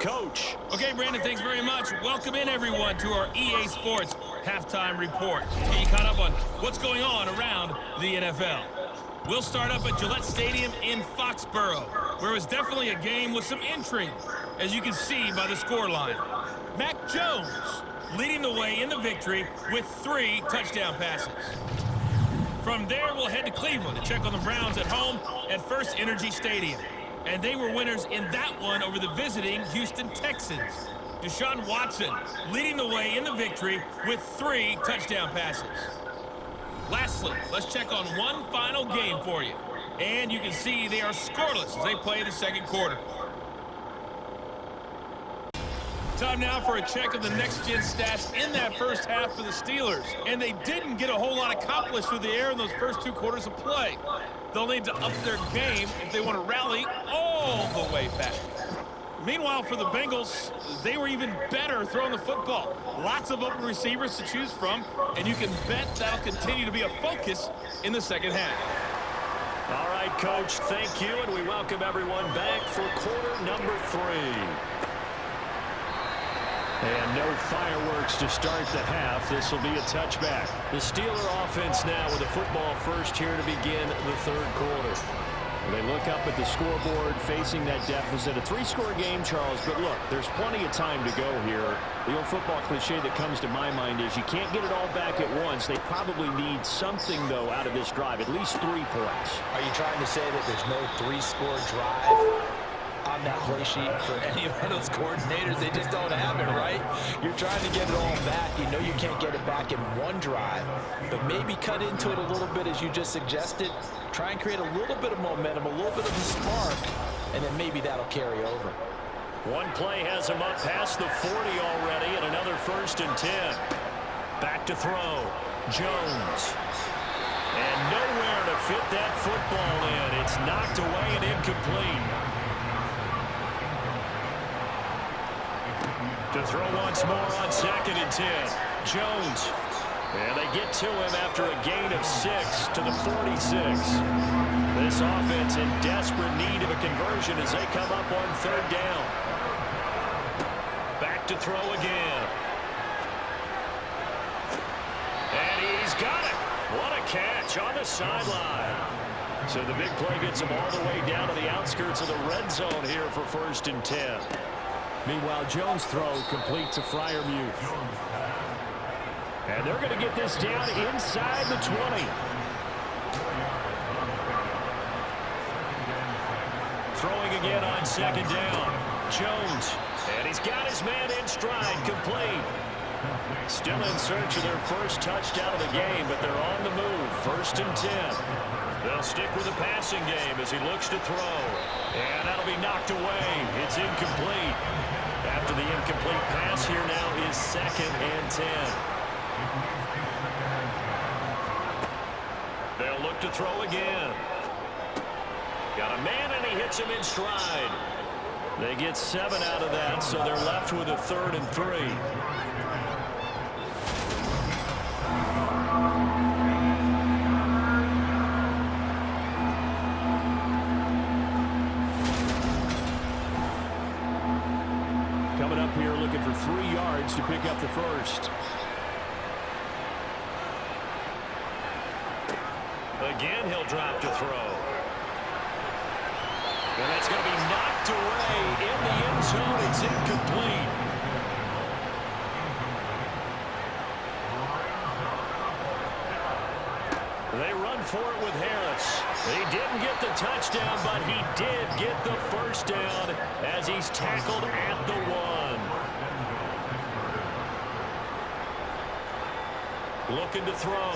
Coach. Okay, Brandon, thanks very much. Welcome in, everyone, to our EA Sports Halftime Report. Let's get you caught up on what's going on around the NFL. We'll start up at Gillette Stadium in Foxborough, where it was definitely a game with some intrigue, as you can see by the scoreline. Mac Jones leading the way in the victory with 3 touchdown passes. From there, we'll head to Cleveland to check on the Browns at home at First Energy Stadium. And they were winners in that one over the visiting Houston Texans. Deshaun Watson leading the way in the victory with 3 touchdown passes. Lastly, let's check on one final game for you. And you can see they are scoreless as they play the second quarter. Time now for a check of the next-gen stats in that first half for the Steelers. And they didn't get a whole lot accomplished through the air in those first 2 quarters of play. They'll need to up their game if they want to rally all the way back. Meanwhile, for the Bengals, they were even better throwing the football. Lots of open receivers to choose from, and you can bet that'll continue to be a focus in the second half. All right, Coach, thank you, and we welcome everyone back for quarter number 3. And no fireworks to start the half. This will be a touchback. The Steeler offense now with the football first here to begin the third quarter. They look up at the scoreboard facing that deficit. A 3-score game, Charles, but look, there's plenty of time to go here. The old football cliche that comes to my mind is you can't get it all back at once. They probably need something, though, out of this drive, at least 3 points. Are you trying to say that there's no 3-score drive on that play sheet for any of those coordinators? They just don't have it, right? You're trying to get it all back. You know you can't get it back in one drive, but maybe cut into it a little bit as you just suggested. Try and create a little bit of momentum, a little bit of a spark, and then maybe that'll carry over. One play has him up past the 40 already, and another 1st and 10. Back to throw. Jones. And nowhere to fit that football in. It's knocked away and incomplete. To throw once more on 2nd and 10. Jones. And they get to him after a gain of 6 to the 46. This offense in desperate need of a conversion as they come up on 3rd down. Back to throw again. And he's got it. What a catch on the sideline. So the big play gets him all the way down to the outskirts of the red zone here for 1st and 10. Meanwhile, Jones' throw complete to Freiermuth. And they're going to get this down inside the 20. Throwing again on 2nd down. Jones. And he's got his man in stride, complete. Still in search of their first touchdown of the game, but they're on the move. 1st and 10. They'll stick with the passing game as he looks to throw. And that'll be knocked away. It's incomplete. After the incomplete pass, here now is 2nd and 10. They'll look to throw again. Got a man, and he hits him in stride. They get 7 out of that, so they're left with a 3rd and 3. Coming up here looking for 3 yards to pick up the first. Again, he'll drop to throw. And that's going to be knocked away in the end zone. It's incomplete. They run for it with Harris. He didn't get the touchdown, but he did get the first down as he's tackled at the 1. Looking to throw.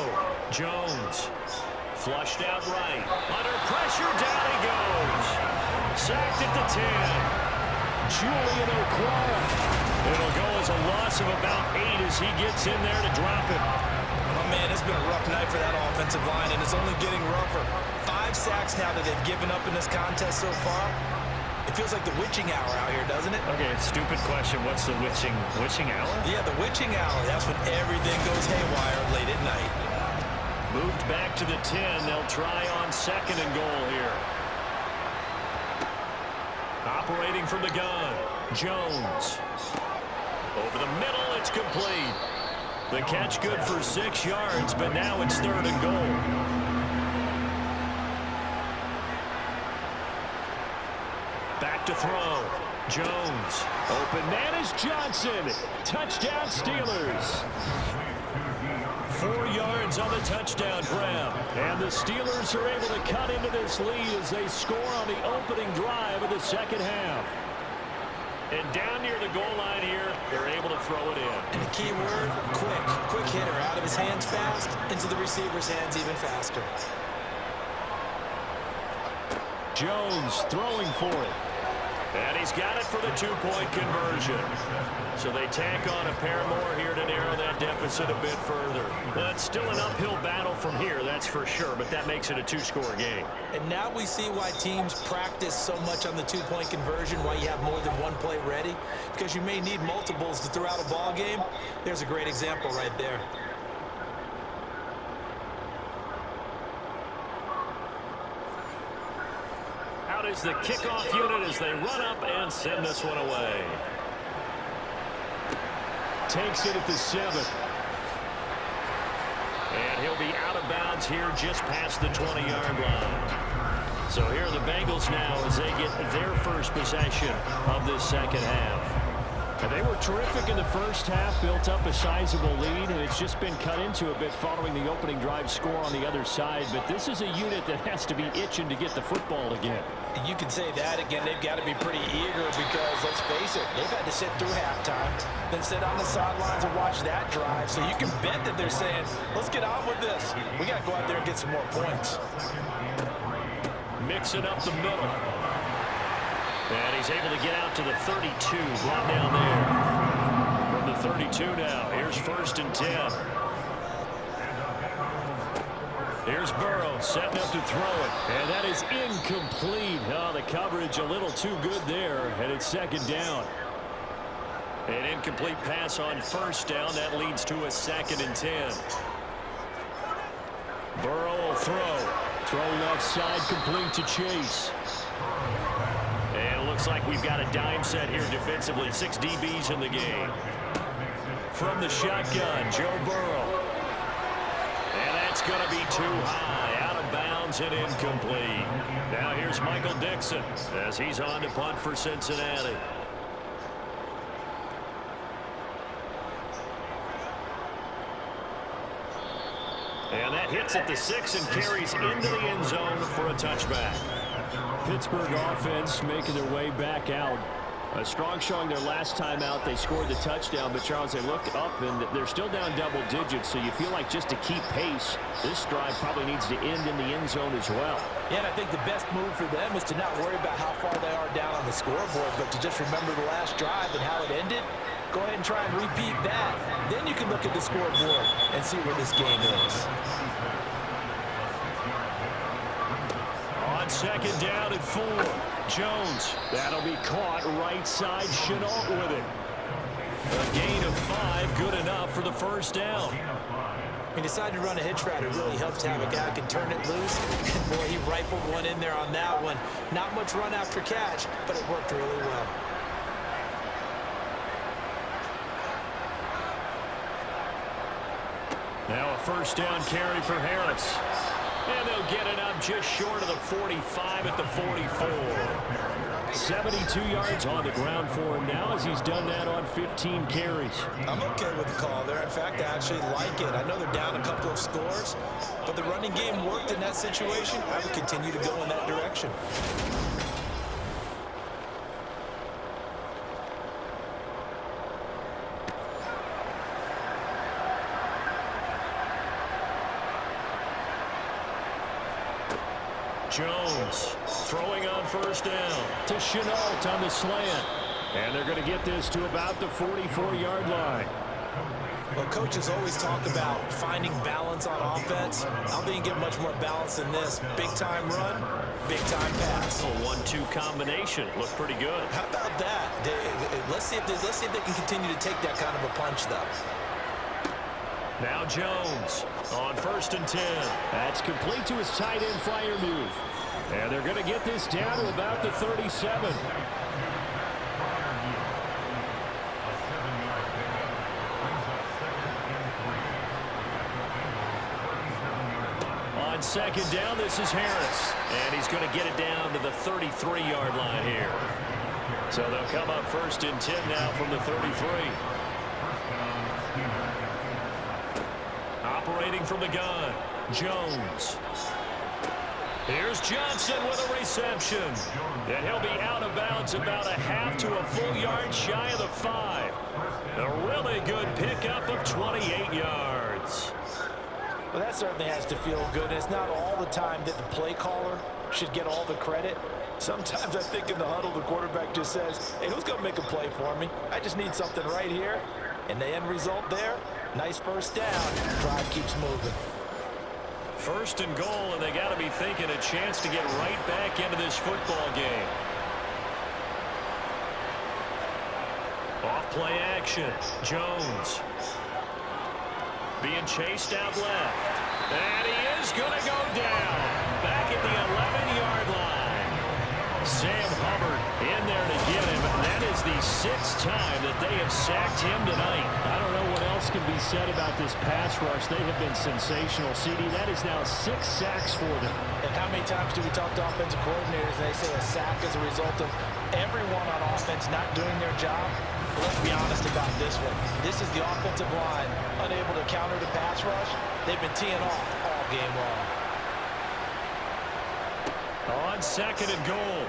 Jones. Flushed out right. Under pressure, down he goes. Sacked at the 10. Julian Okwara. It'll go as a loss of about 8 as he gets in there to drop it. Oh, man, it's been a rough night for that offensive line, and it's only getting rougher. 5 sacks now that they've given up in this contest so far. It feels like the witching hour out here, doesn't it? Okay, stupid question. What's the witching hour? Yeah, the witching hour. That's when everything goes haywire late at night. Moved back to the 10. They'll try on 2nd and goal here. Operating from the gun. Jones. Over the middle, it's complete. The catch good for 6 yards, but now it's 3rd and goal. Back to throw. Jones. Open man is Johnson. Touchdown Steelers. 4 yards on the touchdown grab. And the Steelers are able to cut into this lead as they score on the opening drive of the second half. And down near the goal line here, they're able to throw it in. And the key word, quick. Quick hitter. Out of his hands fast, into the receiver's hands even faster. Jones throwing for it. And he's got it for the 2-point conversion. So they tack on a pair more here to narrow that deficit a bit further. But still an uphill battle from here, that's for sure. But that makes it a 2-score game. And now we see why teams practice so much on the 2-point conversion, why you have more than one play ready. Because you may need multiples to throw out a ball game. There's a great example right there. Is the kickoff unit as they run up and send this one away. Takes it at the 7. And he'll be out of bounds here just past the 20-yard line. So here are the Bengals now as they get their first possession of this second half. And they were terrific in the first half, built up a sizable lead, and it's just been cut into a bit following the opening drive score on the other side. But this is a unit that has to be itching to get the football again. You can say that again. They've got to be pretty eager because, let's face it, they've had to sit through halftime, then sit on the sidelines and watch that drive. So you can bet that they're saying, let's get on with this. We got to go out there and get some more points. Mixing up the middle. And he's able to get out to the 32, brought down there. From the 32 now, here's 1st and 10. Here's Burrow setting up to throw it. And that is incomplete. Oh, the coverage a little too good there. And it's 2nd down. An incomplete pass on 1st down. That leads to a 2nd and 10. Burrow will throw. Throw left side complete to Chase. And it looks like we've got a dime set here defensively. 6 DBs in the game. From the shotgun, Joe Burrow. And that's going to be too high. Out of bounds and incomplete. Now here's Michael Dixon as he's on to punt for Cincinnati. And that hits at the 6 and carries into the end zone for a touchback. Pittsburgh offense making their way back out. A strong showing their last time out. They scored the touchdown, but Charles, they looked up and they're still down double digits, so you feel like just to keep pace, this drive probably needs to end in the end zone as well. Yeah, and I think the best move for them is to not worry about how far they are down on the scoreboard, but to just remember the last drive and how it ended. Go ahead and try and repeat that. Then you can look at the scoreboard and see where this game is. On 2nd down and 4. Jones. That'll be caught right side. Chenault with it. A gain of 5. Good enough for the 1st down. He decided to run a hitch route. It really helps to have a guy who can turn it loose. And boy, he rifled one in there on that one. Not much run after catch, but it worked really well. Now a 1st down carry for Harris. And they'll get it up just short of the 45 at the 44. 72 yards on the ground for him now as he's done that on 15 carries. I'm okay with the call there. In fact, I actually like it. I know they're down a couple of scores, but the running game worked in that situation. I would continue to go in that direction. Jones throwing on 1st down to Chenault on the slant. And they're going to get this to about the 44-yard line. Well, coaches always talk about finding balance on offense. I think you get much more balance than this. Big-time run, big-time pass. A 1-2 combination. Looked pretty good. How about that? Let's see if they can continue to take that kind of a punch, though. Now Jones on 1st and 10. That's complete to his tight end flyer move. And they're going to get this down to about the 37. second down, this is Harris. And he's going to get it down to the 33-yard line here. So they'll come up 1st and 10 now from the 33. Operating from the gun, Jones. Here's Johnson with a reception. And he'll be out of bounds about a half to a full yard shy of the 5. A really good pickup of 28 yards. Well, that certainly has to feel good. It's not all the time that the play caller should get all the credit. Sometimes I think in the huddle, the quarterback just says, hey, who's going to make a play for me? I just need something right here. And the end result there, nice first down. Drive keeps moving. 1st and goal, and they got to be thinking a chance to get right back into this football game. Off play action, Jones. Being chased out left. And he is going to go down. Back at the 11-yard line. Sam Hubbard in there to get him. That is the 6th time that they have sacked him tonight. I don't know what else can be said about this pass rush. They have been sensational. CD, that is now 6 sacks for them. And how many times do we talk to offensive coordinators? They say a sack is a result of everyone on offense not doing their job. But let's be honest about this one. This is the offensive line unable to counter the pass rush. They've been teeing off all game long. On 2nd and goal,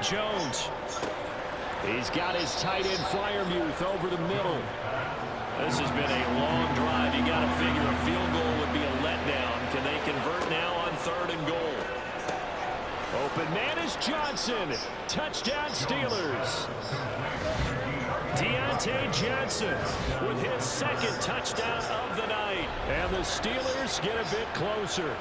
Jones. He's got his tight end Fryermuth over the middle. This has been a long drive. You got to figure a field goal would be a letdown. Can they convert now on 3rd and goal? Open man is Johnson. Touchdown Steelers. Deontay Johnson with his 2nd touchdown of the night. And the Steelers get a bit closer.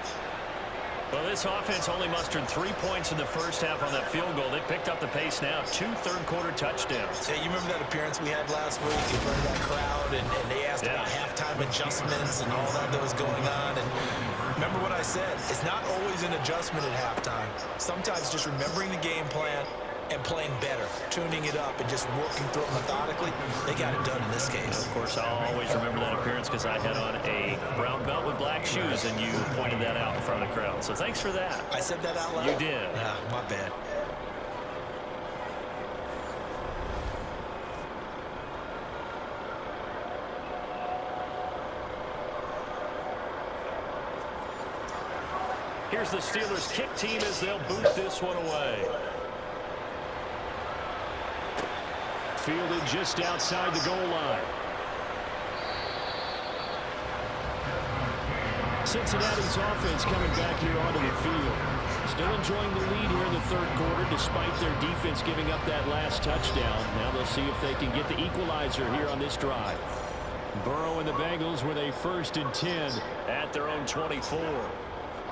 Well, this offense only mustered 3 points in the first half on that field goal. They picked up the pace now. 2 third-quarter touchdowns. Hey, you remember that appearance we had last week in front of that crowd, and they asked about halftime adjustments and all that was going on. And remember what I said. It's not always an adjustment at halftime. Sometimes just remembering the game plan and playing better, tuning it up and just working through it methodically. They got it done in this case. Of course, I'll always remember that appearance because I had on a brown belt with black shoes, and you pointed that out in front of the crowd. So thanks for that. I said that out loud? You did. My bad. Here's the Steelers kick team as they'll boot this one away. Fielded just outside the goal line. Cincinnati's offense coming back here onto the field. Still enjoying the lead here in the 3rd quarter despite their defense giving up that last touchdown. Now they'll see if they can get the equalizer here on this drive. Burrow and the Bengals with a 1st and 10 at their own 24.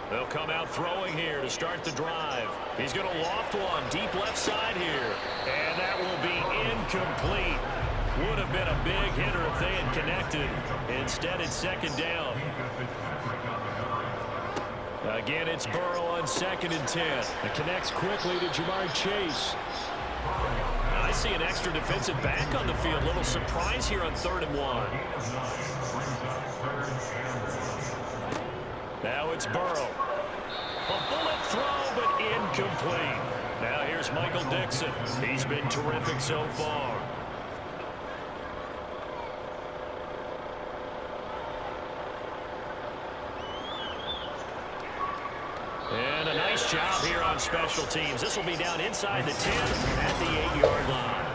They'll come out throwing here to start the drive. He's going to loft one deep left side here. And that will be incomplete. Would have been a big hitter if they had connected. Instead, it's 2nd down. Again, it's Burrow on 2nd and 10. It connects quickly to Jamar Chase. I see an extra defensive back on the field. Little surprise here on 3rd and 1. Now it's Burrow. A bullet throw, but incomplete. Now here's Michael Dixon. He's been terrific so far. And a nice job here on special teams. This will be down inside the 10 at the 8-yard line.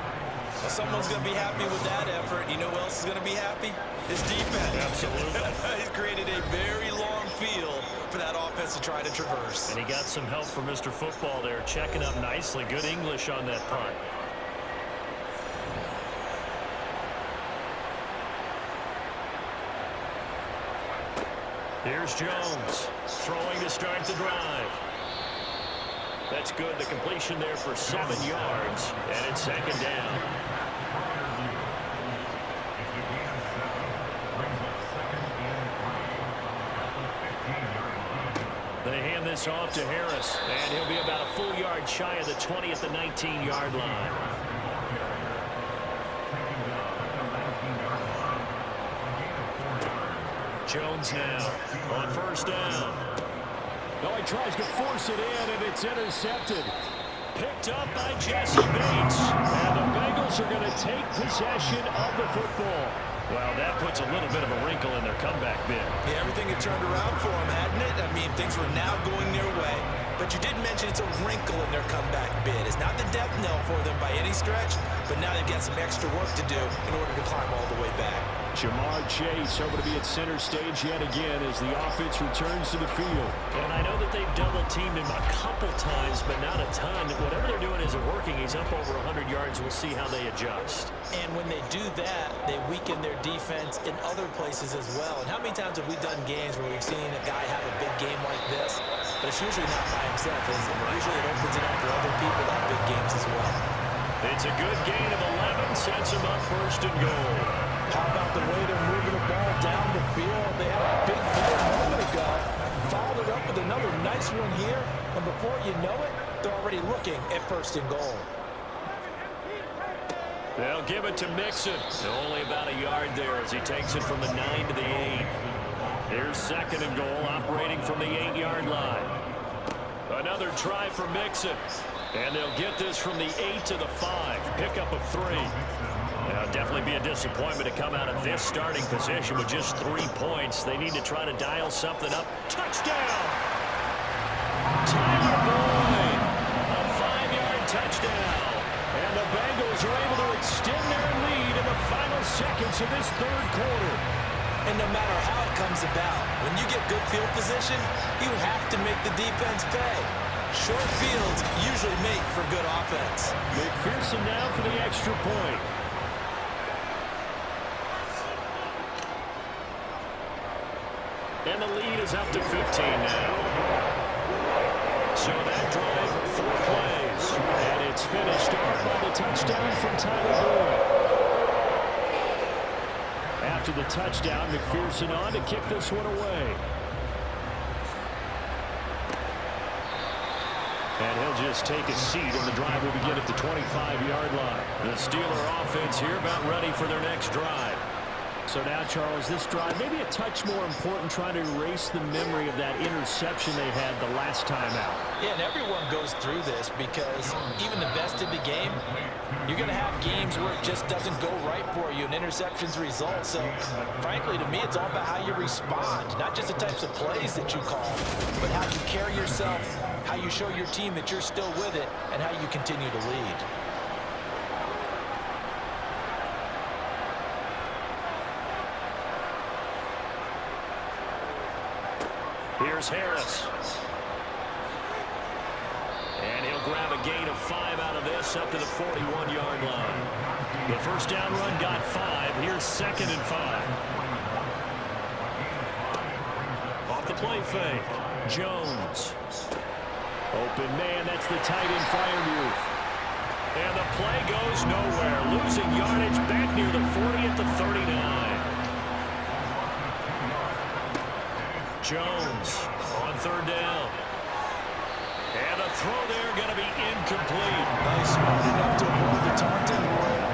Well, someone's going to be happy with that effort. You know who else is going to be happy? His defense. Absolutely. He's created a very long field for that offense to try to traverse. And he got some help from Mr. Football there, checking up nicely. Good English on that punt. Here's Jones throwing to start the drive. That's good. The completion there for 7 yards, and it's 2nd down. They hand this off to Harris, and he'll be about a full yard shy of the 20 at the 19-yard line. Jones now on 1st down. Oh, he tries to force it in, and it's intercepted. Picked up by Jesse Bates. And the Bengals are going to take possession of the football. Well, that puts a little bit of a wrinkle in their comeback bid. Yeah, everything had turned around for them, hadn't it? I mean, things were now going their way. But you did mention it's a wrinkle in their comeback bid. It's not the death knell for them by any stretch, but now they've got some extra work to do in order to climb all the way back. Jamar Chase over to be at center stage yet again as the offense returns to the field. And I know that they've double-teamed him a couple times, but not a ton. Whatever they're doing isn't working. He's up over 100 yards. We'll see how they adjust. And when they do that, they weaken their defense in other places as well. And how many times have we done games where we've seen a guy have a big game like this? But it's usually not by himself, is it? Usually it opens it up for other people to have big games as well. It's a good gain of 11, sets him up first and goal. How about the way they're moving the ball down the field? They had a big play a moment ago, followed it up with another nice one here, and before you know it, they're already looking at first and goal. They'll give it to Mixon. Only about a yard there as he takes it from the 9 to the 8. Here's second and goal, operating from the 8-yard line. Another try for Mixon. And they'll get this from the 8 to the 5. Pickup of 3. Now, definitely be a disappointment to come out of this starting position with just 3 points. They need to try to dial something up. Touchdown! Tyler Boyd! A 5-yard touchdown. And the Bengals are able to extend their lead in the final seconds of this third quarter. And no matter how it comes about, when you get good field position, you have to make the defense pay. Short fields usually make for good offense. McPherson now for the extra point. And the lead is up to 15 now. So that drive, 4 plays. And it's finished off by the touchdown from Tyler Boyd. After the touchdown, McPherson on to kick this one away. And he'll just take a seat, and the drive will begin at the 25-yard line. The Steeler offense here about ready for their next drive. So now, Charles, this drive may be a touch more important, trying to erase the memory of that interception they had the last time out. Yeah, and everyone goes through this because even the best in the game, you're going to have games where it just doesn't go right for you, and interceptions result. So, frankly, to me, it's all about how you respond, not just the types of plays that you call, but how you carry yourself, how you show your team that you're still with it, and how you continue to lead. Here's Harris. And he'll grab a gain of 5 out of this up to the 41-yard line. The first down run got 5. Here's second and 5. Off the play fake. Jones. Open man, that's the tight end Freiermuth. And the play goes nowhere. Losing yardage back near the 40 at the 39. Jones on third down. And the throw there going to be incomplete. He's smart enough to avoid the taunting,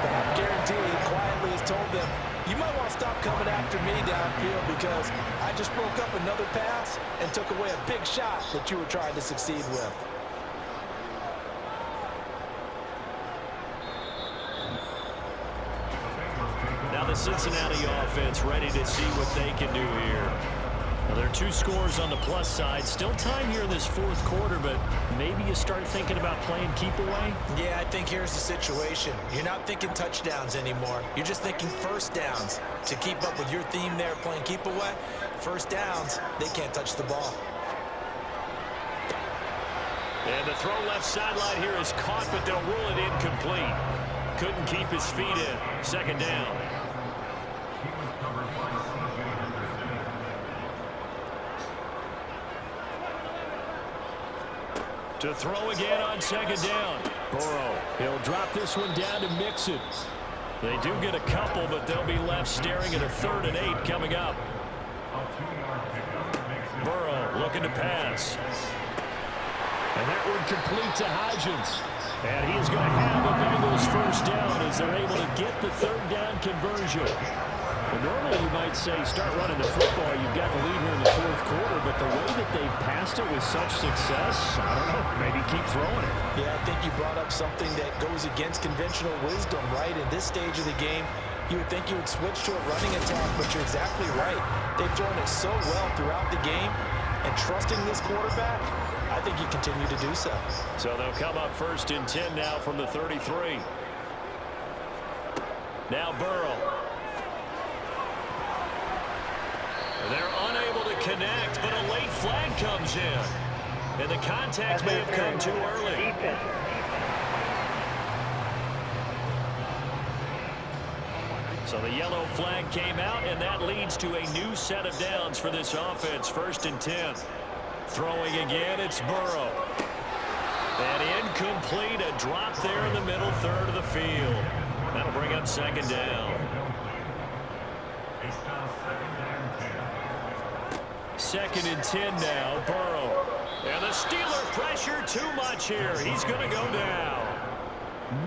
but I guarantee he quietly has told them, you might want to stop coming after me downfield because I just broke up another pass and took away a big shot that you were trying to succeed with. Now the Cincinnati offense ready to see what they can do here. Well, there are 2 scores on the plus side. Still time here in this fourth quarter, but maybe you start thinking about playing keep away? Yeah, I think here's the situation. You're not thinking touchdowns anymore. You're just thinking first downs. To keep up with your theme there, playing keep away, first downs, they can't touch the ball. And the throw left sideline here is caught, but they'll rule it incomplete. Couldn't keep his feet in. Second down. To throw again on second down. Burrow, he'll drop this one down to Mixon. They do get a couple, but they'll be left staring at a 3rd and 8 coming up. Burrow looking to pass. And that one complete to Hodgins. And he is going to have a Bengals first down as they're able to get the third down conversion. Well, normally you might say start running the football. You've got the lead here in the fourth quarter, but the way that they've passed it with such success, I don't know, maybe keep throwing it. Yeah, I think you brought up something that goes against conventional wisdom, right? In this stage of the game, you would think you would switch to a running attack, but you're exactly right. They've thrown it so well throughout the game, and trusting this quarterback, I think you continue to do so. So they'll come up first and 10 now from the 33. Now Burrow. They're unable to connect, but a late flag comes in. And the contact may have come too early. So the yellow flag came out, and that leads to a new set of downs for this offense. First and 10. Throwing again, it's Burrow. And incomplete, a drop there in the middle third of the field. That'll bring up second down. Second and 10 now, Burrow. And the Steeler pressure too much here. He's going to go down.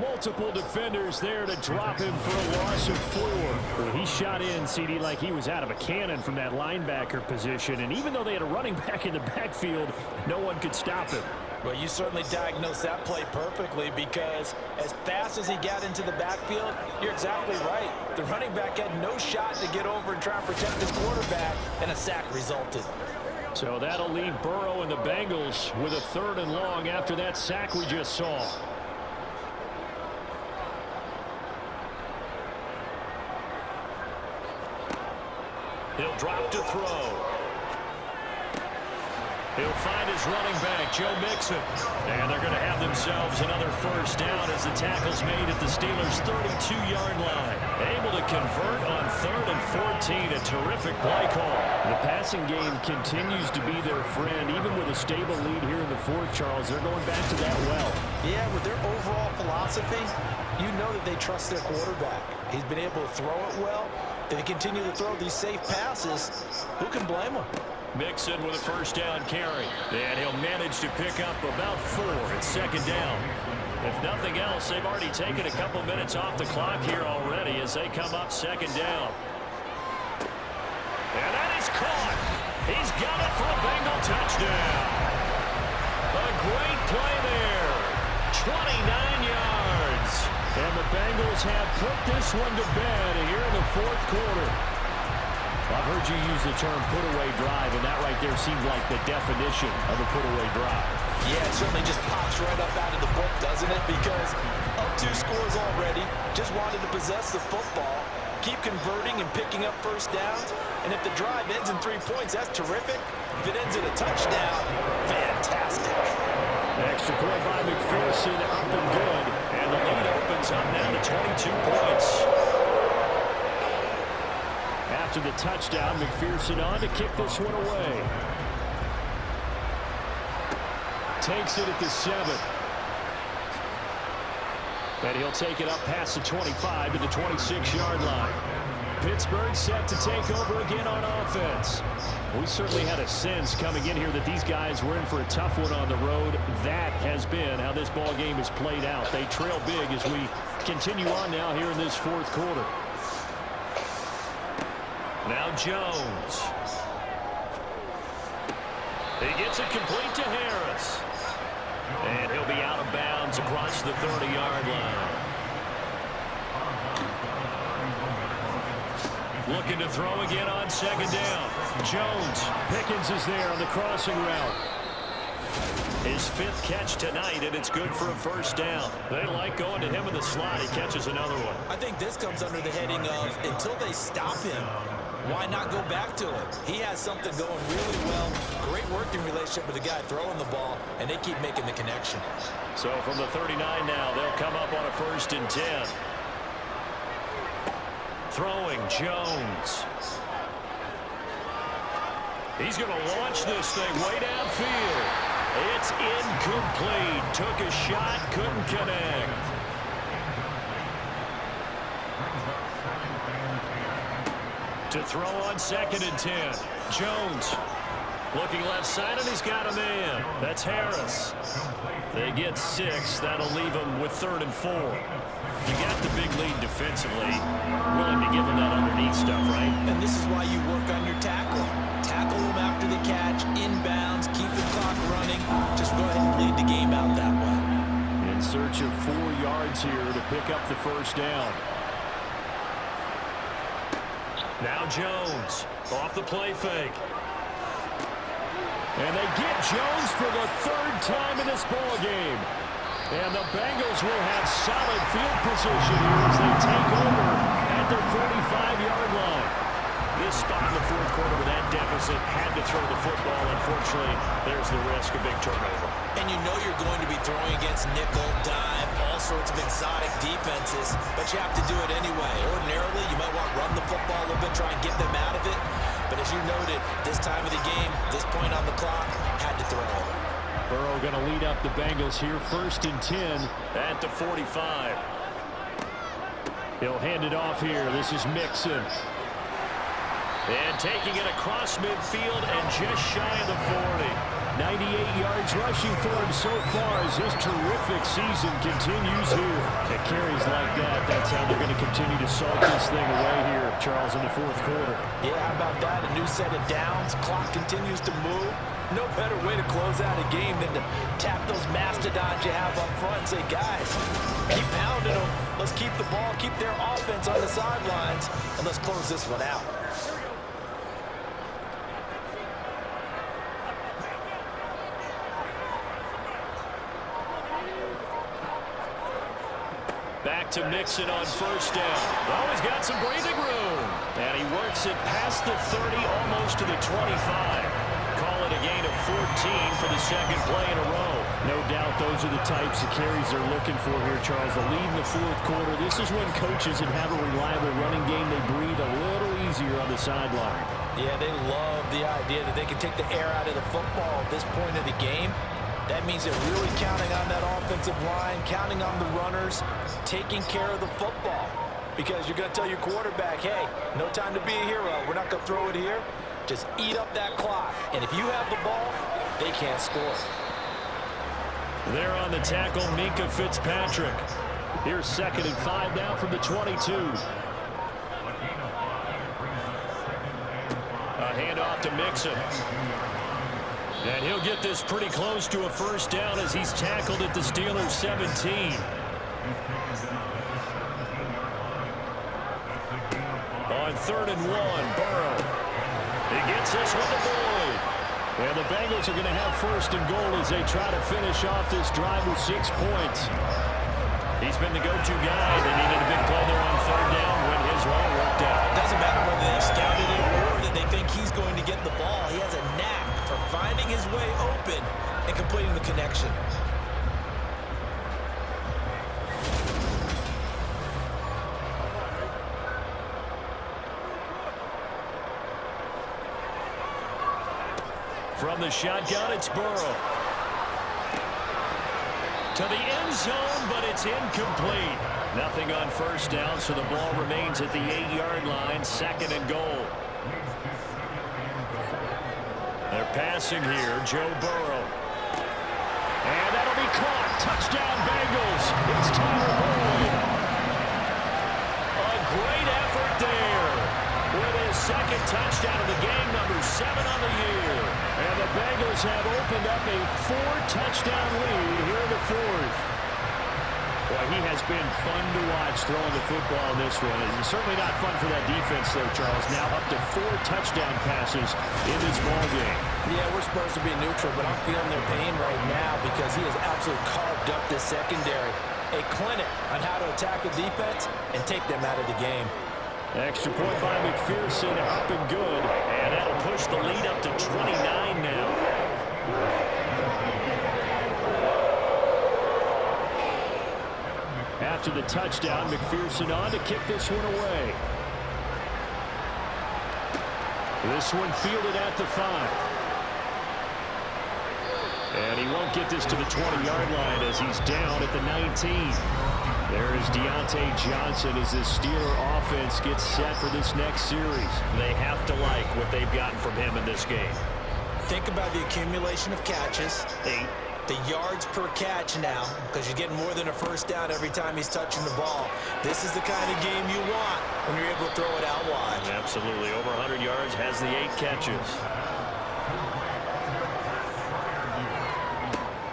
Multiple defenders there to drop him for a loss of 4. Well, he shot in, CD, like he was out of a cannon from that linebacker position. And even though they had a running back in the backfield, no one could stop him. Well, you certainly diagnosed that play perfectly because as fast as he got into the backfield, you're exactly right. The running back had no shot to get over and try and protect his quarterback, and a sack resulted. So that'll leave Burrow and the Bengals with a third and long after that sack we just saw. He'll drop to throw. He'll find his running back, Joe Mixon. And they're going to have themselves another first down as the tackle's made at the Steelers' 32-yard line. Able to convert on 3rd and 14. A terrific play call. The passing game continues to be their friend. Even with a stable lead here in the fourth, Charles, they're going back to that well. Yeah, with their overall philosophy, you know that they trust their quarterback. He's been able to throw it well. If they continue to throw these safe passes, who can blame them? Mixon with a first down carry. And he'll manage to pick up about 4 at second down. If nothing else, they've already taken a couple minutes off the clock here already as they come up second down. And that is caught. He's got it for a Bengal touchdown. A great play there. 29 yards. And the Bengals have put this one to bed here in the fourth quarter. I've heard you use the term put-away drive, and that right there seems like the definition of a put-away drive. Yeah, it certainly just pops right up out of the book, doesn't it? Because up 2 scores already, just wanted to possess the football, keep converting and picking up first downs. And if the drive ends in 3 points, that's terrific. If it ends in a touchdown, fantastic. Extra point by McPherson, up and good. And the lead opens up now to 22 points. After the touchdown, McPherson on to kick this one away. Takes it at the 7. And he'll take it up past the 25 to the 26-yard line. Pittsburgh set to take over again on offense. We certainly had a sense coming in here that these guys were in for a tough one on the road. That has been how this ball game has played out. They trail big as we continue on now here in this fourth quarter. Now Jones. He gets it complete to Harris. And he'll be out of bounds across the 30-yard line. Looking to throw again on second down. Jones. Pickens is there on the crossing route. His 5th catch tonight, and it's good for a first down. They like going to him in the slot. He catches another one. I think this comes under the heading of until they stop him, why not go back to him? He has something going really well. Great working relationship with the guy throwing the ball, and they keep making the connection. So from the 39 now, they'll come up on a 1st and 10. Throwing Jones. He's going to launch this thing way downfield. It's incomplete. Took a shot, couldn't connect. To throw on 2nd and 10. Jones. Looking left side, and he's got a man. That's Harris. They get 6. That'll leave them with 3rd and 4. You got the big lead defensively. Willing to give them that underneath stuff, right? And this is why you work on your tackle. Tackle them after the catch, inbounds, keep the clock running. Just go ahead and lead the game out that way. In search of 4 yards here to pick up the first down. Now Jones off the play fake. And they get Jones for the 3rd time in this ball game. And the Bengals will have solid field position here as they take over at their 45-yard line. This spot in the 4th quarter with that deficit had to throw the football. Unfortunately, there's the risk of big turnover. And you know you're going to be throwing against nickel, dime, all sorts of exotic defenses, but you have to do it anyway. Ordinarily, you might want to run the football a little bit, try and get them out of it. But as you noted, this time of the game, this point on the clock, had to throw it. Burrow going to lead up the Bengals here, 1st and 10 at the 45. He'll hand it off here. This is Mixon. And taking it across midfield and just shy of the 40. 98 yards rushing for him so far as his terrific season continues here. It carries like that. That's how they're going to continue to salt this thing away here, Charles, in the 4th quarter. Yeah, how about that? A new set of downs. Clock continues to move. No better way to close out a game than to tap those mastodons you have up front and say, guys, keep pounding them. Let's keep the ball, keep their offense on the sidelines, and let's close this one out. Back to Mixon on 1st down. Oh, he's got some breathing room. And he works it past the 30, almost to the 25. Call it a gain of 14 for the 2nd play in a row. No doubt those are the types of carries they're looking for here, Charles. The lead in the 4th quarter. This is when coaches that have a reliable running game, they breathe a little easier on the sideline. Yeah, they love the idea that they can take the air out of the football at this point of the game. That means they're really counting on that offensive line, counting on the runners, taking care of the football. Because you're going to tell your quarterback, hey, no time to be a hero. We're not going to throw it here. Just eat up that clock. And if you have the ball, they can't score. There on the tackle, Minkah Fitzpatrick. Here's 2nd and 5 now from the 22. A handoff to Mixon. And he'll get this pretty close to a 1st down as he's tackled at the Steelers' 17. On 3rd and 1, Burrow. He gets this one to Boyd. And the Bengals are going to have 1st and goal as they try to finish off this drive with 6 points. He's been the go-to guy. They needed a big play there on 3rd down when his role worked out. It doesn't matter whether they scouted it or that they think he's going to get the ball. He has a knack for finding his way open and completing the connection. From the shotgun, it's Burrow. To the end zone, but it's incomplete. Nothing on 1st down, so the ball remains at the 8-yard line, 2nd and goal. They're passing here, Joe Burrow. And that'll be caught. Touchdown, Bengals. It's Tyler Boyd. A great effort there. With his 2nd touchdown of the game, number 7 on the year. And the Bengals have opened up a 4-touchdown lead here in the 4th. Well, he has been fun to watch throwing the football in this one. It's certainly not fun for that defense, though, Charles. Now up to 4 touchdown passes in this ball game. Yeah, we're supposed to be neutral, but I'm feeling their pain right now because he has absolutely carved up this secondary. A clinic on how to attack a defense and take them out of the game. Extra point by McPherson, up and good. And that'll push the lead up to 29 now. After the touchdown, McPherson on to kick this one away. This one fielded at the 5. And he won't get this to the 20-yard line as he's down at the 19. There is Deontay Johnson as this Steeler offense gets set for this next series. They have to like what they've gotten from him in this game. Think about the accumulation of catches. 8. The yards per catch now, because you're getting more than a first down every time he's touching the ball. This is the kind of game you want when you're able to throw it out wide. Absolutely. Over 100 yards, has the 8 catches.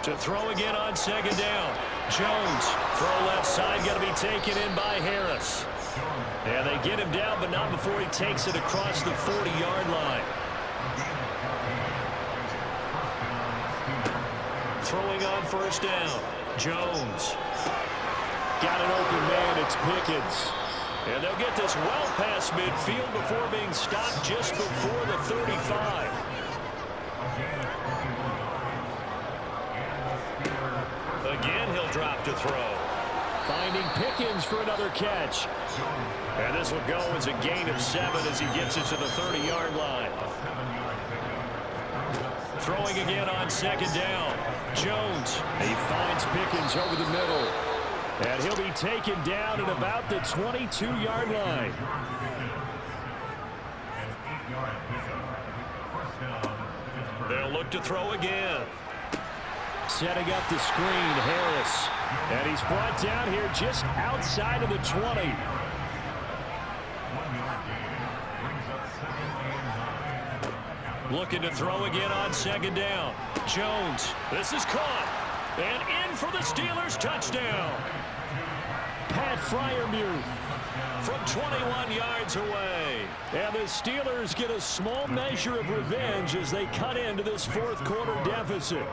To throw again on second down. Jones, throw left side, going to be taken in by Harris. And they get him down, but not before he takes it across the 40-yard line. Throwing on first down. Jones. Got an open man. It's Pickens. And they'll get this well past midfield before being stopped just before the 35. Again, he'll drop to throw. Finding Pickens for another catch. And this will go as a gain of 7 as he gets it to the 30-yard line. Throwing again on second down. Jones. He finds Pickens over the middle. And he'll be taken down at about the 22-yard line. They'll look to throw again. Setting up the screen, Harris. And he's brought down here just outside of the 20. Looking to throw again on second down. Jones. This is caught. And in for the Steelers touchdown. Pat Freiermuth from 21 yards away. And the Steelers get a small measure of revenge as they cut into this fourth quarter deficit.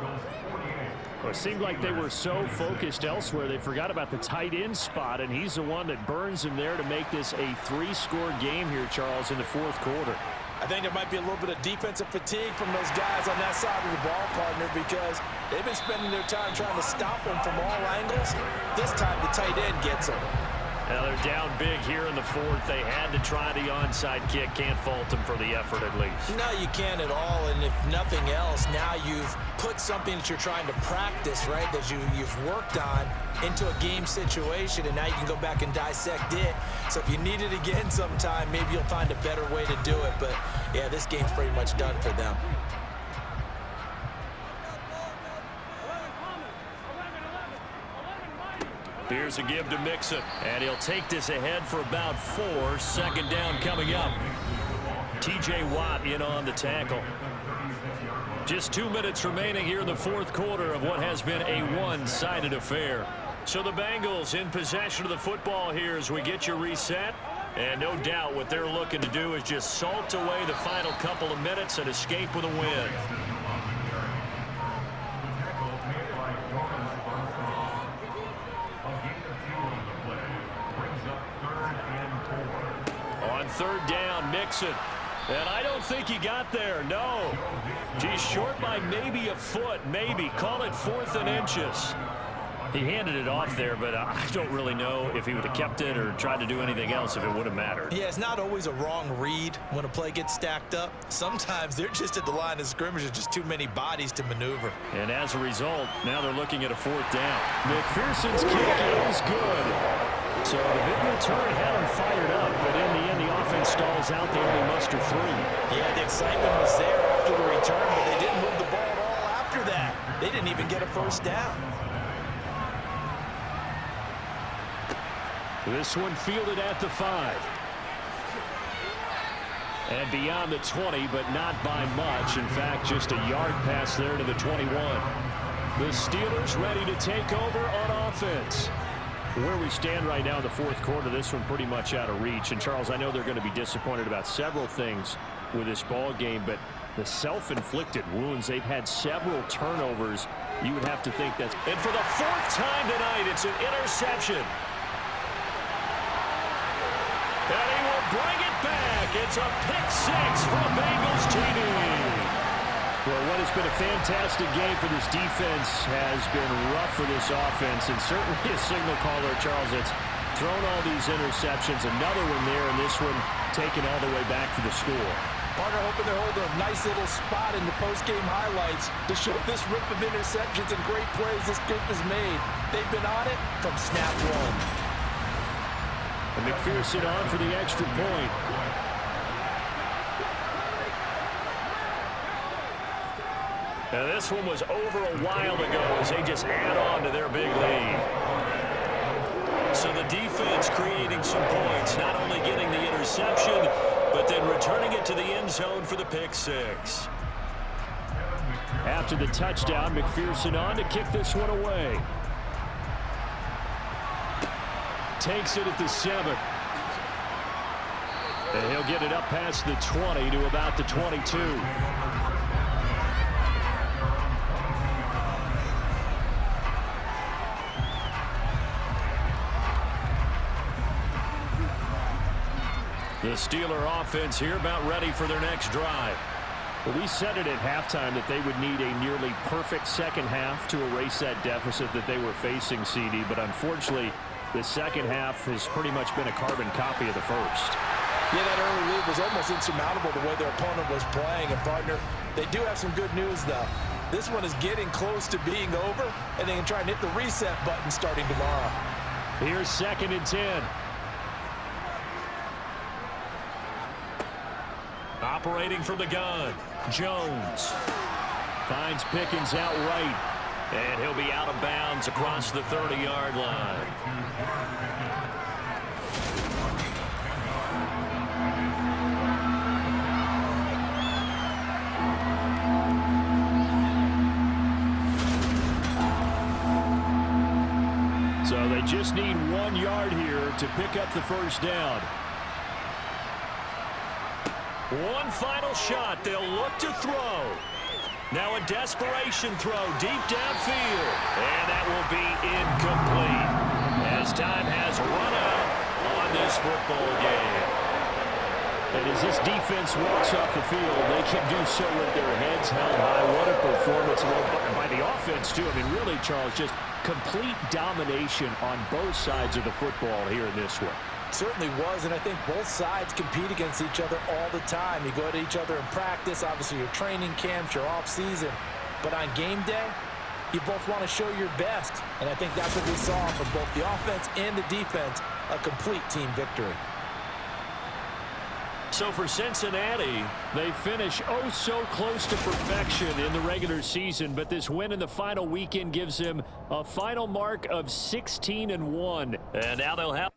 Well, it seemed like they were so focused elsewhere they forgot about the tight end spot, and he's the one that burns him there to make this a 3-score game here, Charles, in the fourth quarter. I think there might be a little bit of defensive fatigue from those guys on that side of the ball, partner, because they've been spending their time trying to stop them from all angles. This time the tight end gets them. Now they're down big here in the fourth. They had to try the onside kick. Can't fault them for the effort at least. No, you can't at all. And if nothing else, now you've put something that you're trying to practice, right, that you've worked on into a game situation, and now you can go back and dissect it. So if you need it again sometime, maybe you'll find a better way to do it. But, yeah, this game's pretty much done for them. Here's a give to Mixon, and he'll take this ahead for about 4. Second down coming up. T.J. Watt in on the tackle. Just 2 minutes remaining here in the fourth quarter of what has been a one-sided affair. So the Bengals in possession of the football here as we get you reset. And no doubt what they're looking to do is just salt away the final couple of minutes and escape with a win. On third down, Mixon. And I don't think he got there, no. He's short by maybe a foot, maybe. Call it 4th and inches. He handed it off there, but I don't really know if he would have kept it or tried to do anything else if it would have mattered. Yeah, it's not always a wrong read when a play gets stacked up. Sometimes they're just at the line of scrimmage. There's just too many bodies to maneuver. And as a result, now they're looking at a 4th down. McPherson's kick is good. So the big return had him fired up, but in the end, the offense stalls out. They only muster 3. Yeah, the excitement was there after the return, but they didn't move the ball at all after that. They didn't even get a first down. This one fielded at the 5. And beyond the 20, but not by much. In fact, just a yard pass there to the 21. The Steelers ready to take over on offense. Where we stand right now in the fourth quarter, this one pretty much out of reach. And, Charles, I know they're going to be disappointed about several things with this ball game, but the self-inflicted wounds, they've had several turnovers. You would have to think that's... And for the 4th time tonight, it's an interception. And he will bring it back. It's a pick-6 for a Bengals TD. Well, what has been a fantastic game for this defense has been rough for this offense, and certainly a signal caller, Charles, that's thrown all these interceptions. Another one there, and this one taken all the way back for the score. Partner hoping they're holding a nice little spot in the post-game highlights to show this rip of interceptions and great plays this group has made. They've been on it from snap one. And McPherson on for the extra point. And this one was over a while ago as they just add on to their big lead. So the defense creating some points, not only getting the interception, but then returning it to the end zone for the pick six. After the touchdown, McPherson on to kick this one away. Takes it at the 7. And he'll get it up past the 20 to about the 22. The Steeler offense here about ready for their next drive. Well, we said it at halftime that they would need a nearly perfect second half to erase that deficit that they were facing, CD. But unfortunately, the second half has pretty much been a carbon copy of the first. Yeah, that early lead was almost insurmountable the way their opponent was playing. And, partner, they do have some good news, though. This one is getting close to being over, and they can try and hit the reset button starting tomorrow. Here's 2nd and 10. Operating from the gun, Jones. Finds Pickens out right. And he'll be out of bounds across the 30-yard line. So they just need 1 yard here to pick up the first down. One final shot. They'll look to throw. Now a desperation throw deep downfield. And that will be incomplete as time has run out on this football game. And as this defense walks off the field, they can do so with their heads held high. What a performance by the offense, too. I mean, really, Charles, just complete domination on both sides of the football here in this one. Certainly was, and I think both sides compete against each other all the time. You go to each other in practice, obviously your training camps, your off-season. But on game day, you both want to show your best. And I think that's what we saw from both the offense and the defense, a complete team victory. So for Cincinnati, they finish oh so close to perfection in the regular season, but this win in the final weekend gives them a final mark of 16-1. and now they'll have